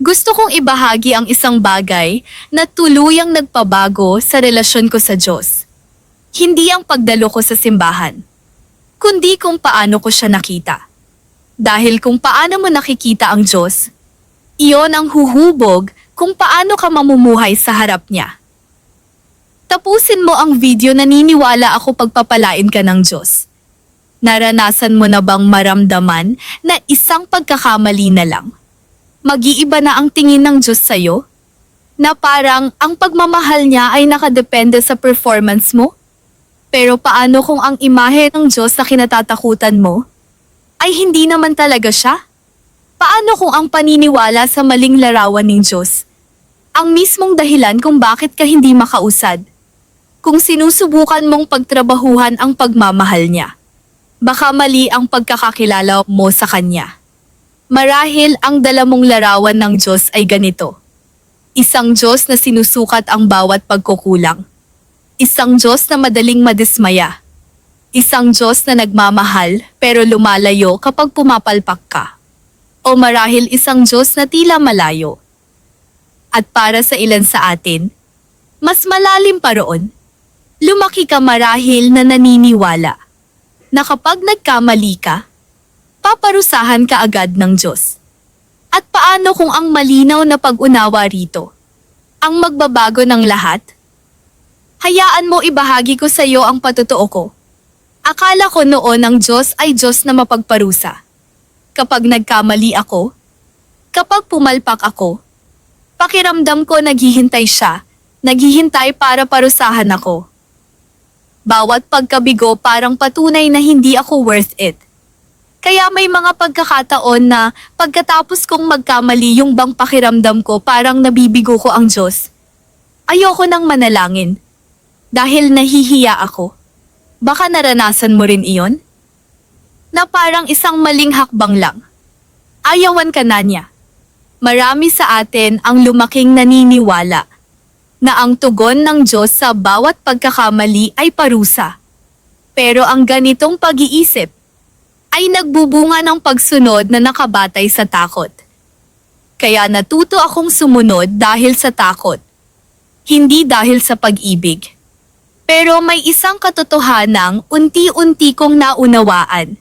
Gusto kong ibahagi ang isang bagay na tuluyang nagpabago sa relasyon ko sa Diyos. Hindi ang pagdalo ko sa simbahan, kundi kung paano ko siya nakita. Dahil kung paano mo nakikita ang Diyos, iyon ang huhubog kung paano ka mamumuhay sa harap niya. Tapusin mo ang video, naniniwala ako pagpapalain ka ng Diyos. Naranasan mo na bang maramdaman na isang pagkakamali na lang mag-iiba na ang tingin ng Diyos sa'yo? Na parang ang pagmamahal niya ay nakadepende sa performance mo? Pero paano kung ang imahe ng Diyos na kinatatakutan mo ay hindi naman talaga siya? Paano kung ang paniniwala sa maling larawan ng Diyos ang mismong dahilan kung bakit ka hindi makausad? Kung sinusubukan mong pagtrabahuhan ang pagmamahal niya, baka mali ang pagkakakilala mo sa Kanya. Marahil ang dala mong larawan ng Diyos ay ganito. Isang Diyos na sinusukat ang bawat pagkukulang. Isang Diyos na madaling madismaya. Isang Diyos na nagmamahal pero lumalayo kapag pumapalpak ka. O marahil isang Diyos na tila malayo. At para sa ilan sa atin, mas malalim pa roon. Lumaki ka marahil na naniniwala na kapag nagkamali ka, paparusahan ka agad ng Diyos. At paano kung ang malinaw na pag-unawa rito ang magbabago ng lahat? Hayaan mo ibahagi ko sa iyo ang patotoo ko. Akala ko noon ang Diyos ay Diyos na mapagparusa. Kapag nagkamali ako, kapag pumalpak ako, pakiramdam ko naghihintay siya, naghihintay para parusahan ako. Bawat pagkabigo parang patunay na hindi ako worth it. Kaya may mga pagkakataon na pagkatapos kong magkamali yung bang pakiramdam ko parang nabibigo ko ang Diyos. Ayoko nang manalangin. Dahil nahihiya ako. Baka naranasan mo rin iyon? Na parang isang maling hakbang lang. Ayawan ka na niya. Marami sa atin ang lumaking naniniwala na ang tugon ng Diyos sa bawat pagkakamali ay parusa. Pero ang ganitong pag-iisip ay nagbubunga ng pagsunod na nakabatay sa takot. Kaya natuto akong sumunod dahil sa takot, hindi dahil sa pag-ibig. Pero may isang katotohanang unti-unti kong naunawaan.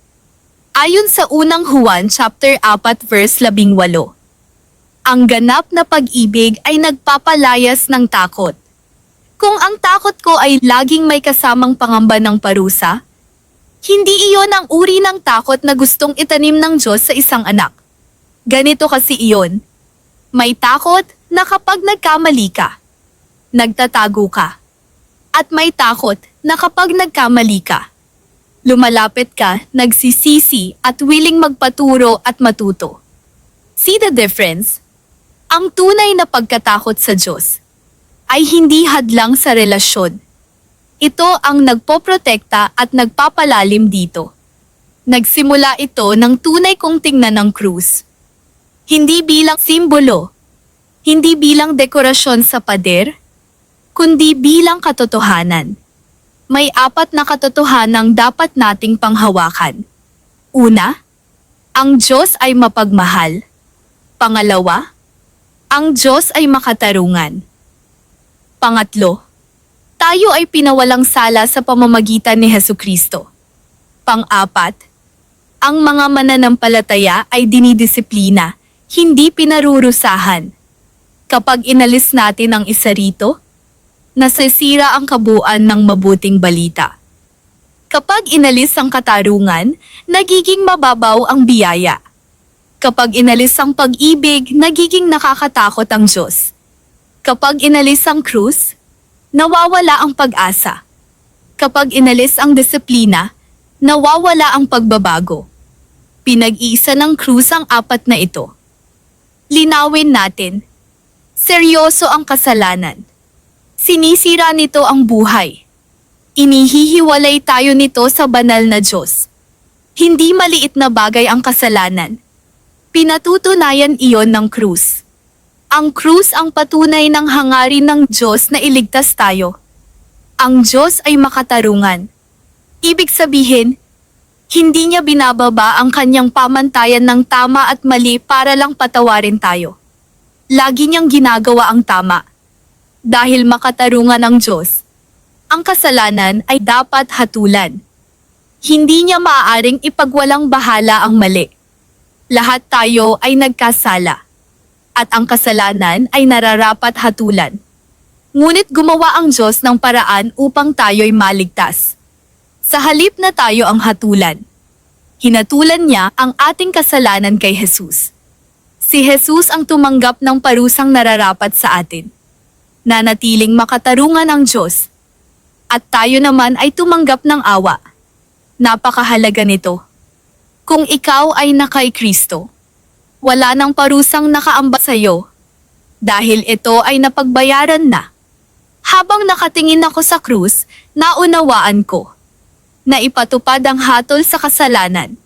Ayon sa unang Juan chapter 4 verse 18. Ang ganap na pag-ibig ay nagpapalayas ng takot. Kung ang takot ko ay laging may kasamang pangamba ng parusa, hindi iyon ang uri ng takot na gustong itanim ng Diyos sa isang anak. Ganito kasi iyon. May takot na kapag nagkamali ka, nagtatago ka. At may takot na kapag nagkamali ka, lumalapit ka, nagsisisi at willing magpaturo at matuto. See the difference? Ang tunay na pagkatakot sa Diyos ay hindi hadlang sa relasyon. Ito ang nagpoprotekta at nagpapalalim dito. Nagsimula ito ng tunay kong tingnan ng krus. Hindi bilang simbolo, hindi bilang dekorasyon sa pader, kundi bilang katotohanan. May 4 na katotohanang dapat nating panghawakan. Una, ang Diyos ay mapagmahal. Pangalawa, ang Diyos ay makatarungan. Pangatlo, tayo ay pinawalang sala sa pamamagitan ni Hesukristo. Pang-4, ang mga mananampalataya ay dinidisiplina, hindi pinarurusahan. Kapag inalis natin ang isa rito, nasisira ang kabuuan ng mabuting balita. Kapag inalis ang katarungan, nagiging mababaw ang biyaya. Kapag inalis ang pag-ibig, nagiging nakakatakot ang Diyos. Kapag inalis ang krus, nawawala ang pag-asa. Kapag inalis ang disiplina, nawawala ang pagbabago. Pinag-iisa ng krus ang 4 na ito. Linawin natin. Seryoso ang kasalanan. Sinisira nito ang buhay. Inihihiwalay tayo nito sa banal na Diyos. Hindi maliit na bagay ang kasalanan. Pinatutunayan iyon ng krus. Ang krus ang patunay ng hangarin ng Diyos na iligtas tayo. Ang Diyos ay makatarungan. Ibig sabihin, hindi niya binababa ang kanyang pamantayan ng tama at mali para lang patawarin tayo. Lagi niyang ginagawa ang tama. Dahil makatarungan ang Diyos, ang kasalanan ay dapat hatulan. Hindi niya maaaring ipagwalang bahala ang mali. Lahat tayo ay nagkasala. At ang kasalanan ay nararapat hatulan. Ngunit gumawa ang Diyos ng paraan upang tayo'y maligtas. Sa halip na tayo ang hatulan, hinatulan niya ang ating kasalanan kay Jesus. Si Jesus ang tumanggap ng parusang nararapat sa atin. Nanatiling makatarungan ang Diyos. At tayo naman ay tumanggap ng awa. Napakahalaga nito. Kung ikaw ay na kay Kristo, wala nang parusang nakaamba sa iyo. Dahil ito ay napagbayaran na. Habang nakatingin ako sa krus, naunawaan ko na ipatupad ang hatol sa kasalanan.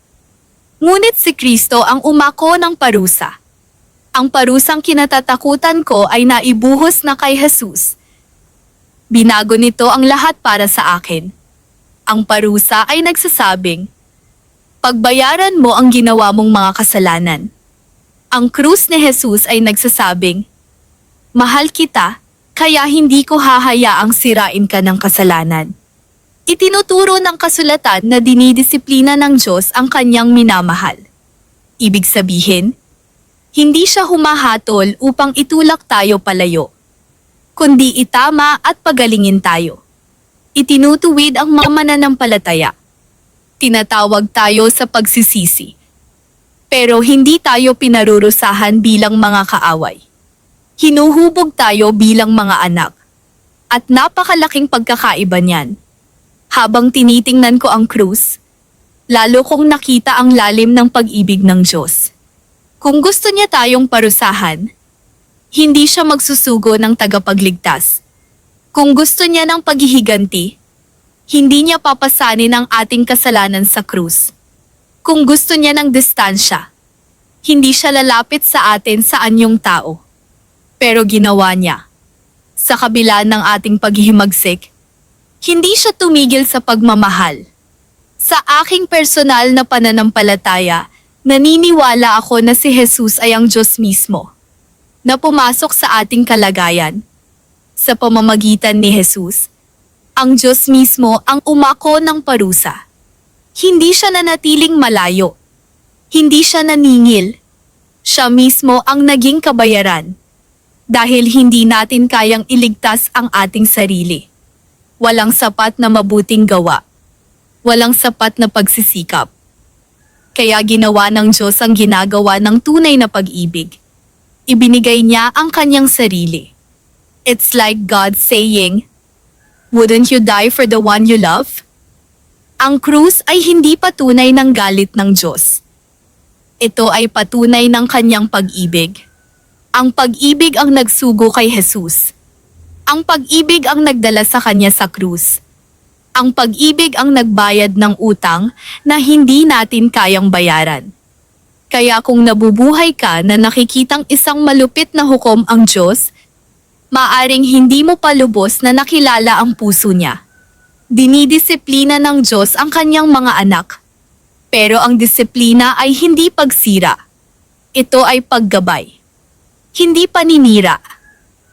Ngunit si Kristo ang umako ng parusa. Ang parusang kinatatakutan ko ay naibuhos na kay Jesus. Binago nito ang lahat para sa akin. Ang parusa ay nagsasabing, pagbayaran mo ang ginawa mong mga kasalanan. Ang krus ni Jesus ay nagsasabing, mahal kita, kaya hindi ko hahayaang sirain ka ng kasalanan. Itinuturo ng kasulatan na dinidisiplina ng Diyos ang kanyang minamahal. Ibig sabihin, hindi siya humahatol upang itulak tayo palayo, kundi itama at pagalingin tayo. Itinutuwid ang mga mananampalataya. Tinatawag tayo sa pagsisisi. Pero hindi tayo pinarurusahan bilang mga kaaway. Hinuhubog tayo bilang mga anak. At napakalaking pagkakaiba niyan. Habang tinitingnan ko ang krus, lalo kong nakita ang lalim ng pag-ibig ng Diyos. Kung gusto niya tayong parusahan, hindi siya magsusugo ng tagapagligtas. Kung gusto niya ng paghihiganti, hindi niya papasanin ang ating kasalanan sa krus. Kung gusto niya ng distansya, hindi siya lalapit sa atin sa anyong tao. Pero ginawa niya. Sa kabila ng ating paghihimagsik, hindi siya tumigil sa pagmamahal. Sa aking personal na pananampalataya, naniniwala ako na si Jesus ay ang Diyos mismo, na pumasok sa ating kalagayan. Sa pamamagitan ni Jesus, ang Diyos mismo ang umako ng parusa. Hindi siya nanatiling malayo. Hindi siya naningil. Siya mismo ang naging kabayaran. Dahil hindi natin kayang iligtas ang ating sarili. Walang sapat na mabuting gawa. Walang sapat na pagsisikap. Kaya ginawa ng Diyos ang ginagawa ng tunay na pag-ibig. Ibinigay niya ang kanyang sarili. It's like God saying, "Wouldn't you die for the one you love?" Ang krus ay hindi patunay ng galit ng Diyos. Ito ay patunay ng kanyang pag-ibig. Ang pag-ibig ang nagsugo kay Jesus. Ang pag-ibig ang nagdala sa kanya sa krus. Ang pag-ibig ang nagbayad ng utang na hindi natin kayang bayaran. Kaya kung nabubuhay ka na nakikitang isang malupit na hukom ang Diyos, maaring hindi mo pa lubos na nakilala ang puso niya. Dinidisiplina ng Diyos ang kanyang mga anak. Pero ang disiplina ay hindi pagsira. Ito ay paggabay. Hindi paninira.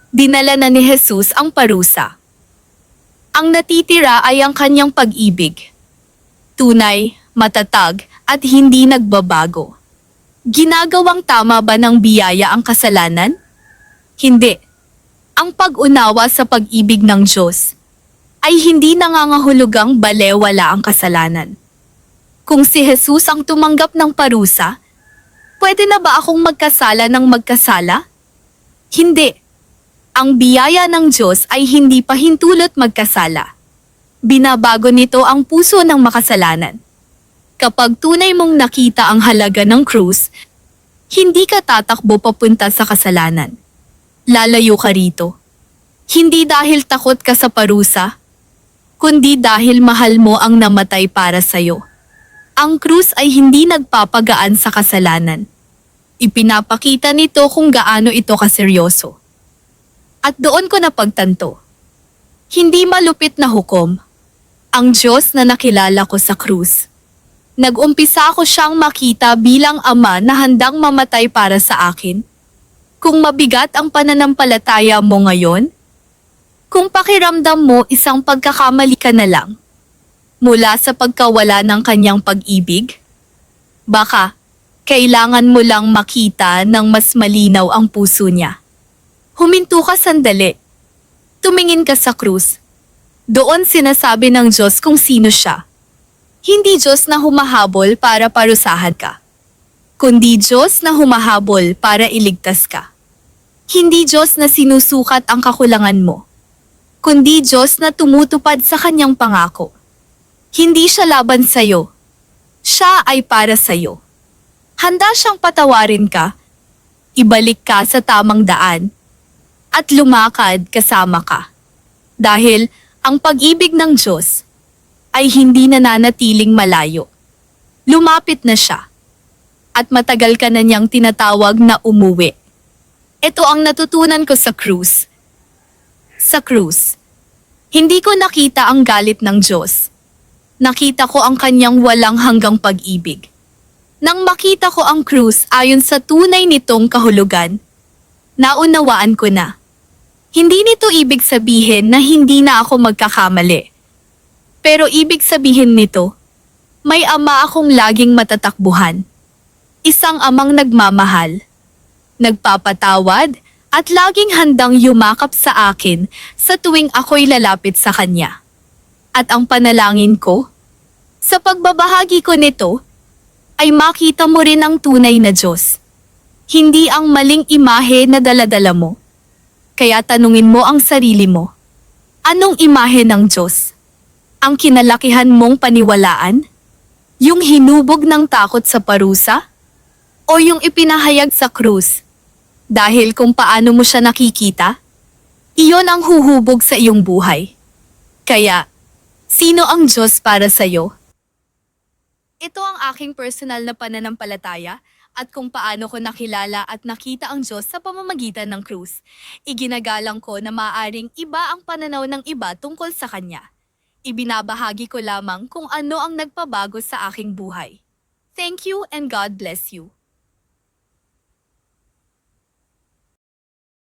Dinala na ni Jesus ang parusa. Ang natitira ay ang kanyang pag-ibig. Tunay, matatag, at hindi nagbabago. Ginagawang tama ba ng biyaya ang kasalanan? Hindi. Ang pag-unawa sa pag-ibig ng Diyos ay hindi nangangahulugang balewala ang kasalanan. Kung si Jesus ang tumanggap ng parusa, pwede na ba akong magkasala ng magkasala? Hindi. Ang biyaya ng Diyos ay hindi pahintulot magkasala. Binabago nito ang puso ng makasalanan. Kapag tunay mong nakita ang halaga ng krus, hindi ka tatakbo papunta sa kasalanan. Lalayo ka rito. Hindi dahil takot ka sa parusa, kundi dahil mahal mo ang namatay para sa'yo. Ang krus ay hindi nagpapagaan sa kasalanan. Ipinapakita nito kung gaano ito kaseryoso. At doon ko napagtanto. Hindi malupit na hukom. Ang Diyos na nakilala ko sa krus. Nag-umpisa ko siyang makita bilang ama na handang mamatay para sa akin. Kung mabigat ang pananampalataya mo ngayon, kung pakiramdam mo isang pagkakamali ka na lang, mula sa pagkawala ng kanyang pag-ibig, baka kailangan mo lang makita ng mas malinaw ang puso niya. Huminto ka sandali. Tumingin ka sa krus. Doon sinasabi ng Diyos kung sino siya. Hindi Diyos na humahabol para parusahan ka, kundi Diyos na humahabol para iligtas ka. Hindi Diyos na sinusukat ang kakulangan mo, kundi Diyos na tumutupad sa kanyang pangako. Hindi siya laban sa'yo. Siya ay para sa'yo. Handa siyang patawarin ka, ibalik ka sa tamang daan, at lumakad kasama ka. Dahil ang pag-ibig ng Diyos ay hindi nananatiling malayo. Lumapit na siya, at matagal ka na niyang tinatawag na umuwi. Ito ang natutunan ko sa krus. Sa krus, hindi ko nakita ang galit ng Diyos. Nakita ko ang kanyang walang hanggang pag-ibig. Nang makita ko ang krus ayon sa tunay nitong kahulugan, naunawaan ko na. Hindi nito ibig sabihin na hindi na ako magkakamali. Pero ibig sabihin nito, may ama akong laging matatakbuhan. Isang amang nagmamahal, nagpapatawad, at laging handang yumakap sa akin sa tuwing ako'y lalapit sa kanya. At ang panalangin ko, sa pagbabahagi ko nito, ay makita mo rin ang tunay na Diyos. Hindi ang maling imahe na daladala mo. Kaya tanungin mo ang sarili mo, anong imahe ng Diyos? Ang kinalakihan mong paniwalaan? Yung hinubog ng takot sa parusa? O yung ipinahayag sa krus? Dahil kung paano mo siya nakikita, iyon ang huhubog sa iyong buhay. Kaya, sino ang Diyos para sa'yo? Ito ang aking personal na pananampalataya at kung paano ko nakilala at nakita ang Diyos sa pamamagitan ng krus. Iginagalang ko na maaaring iba ang pananaw ng iba tungkol sa Kanya. Ibinabahagi ko lamang kung ano ang nagpabago sa aking buhay. Thank you and God bless you.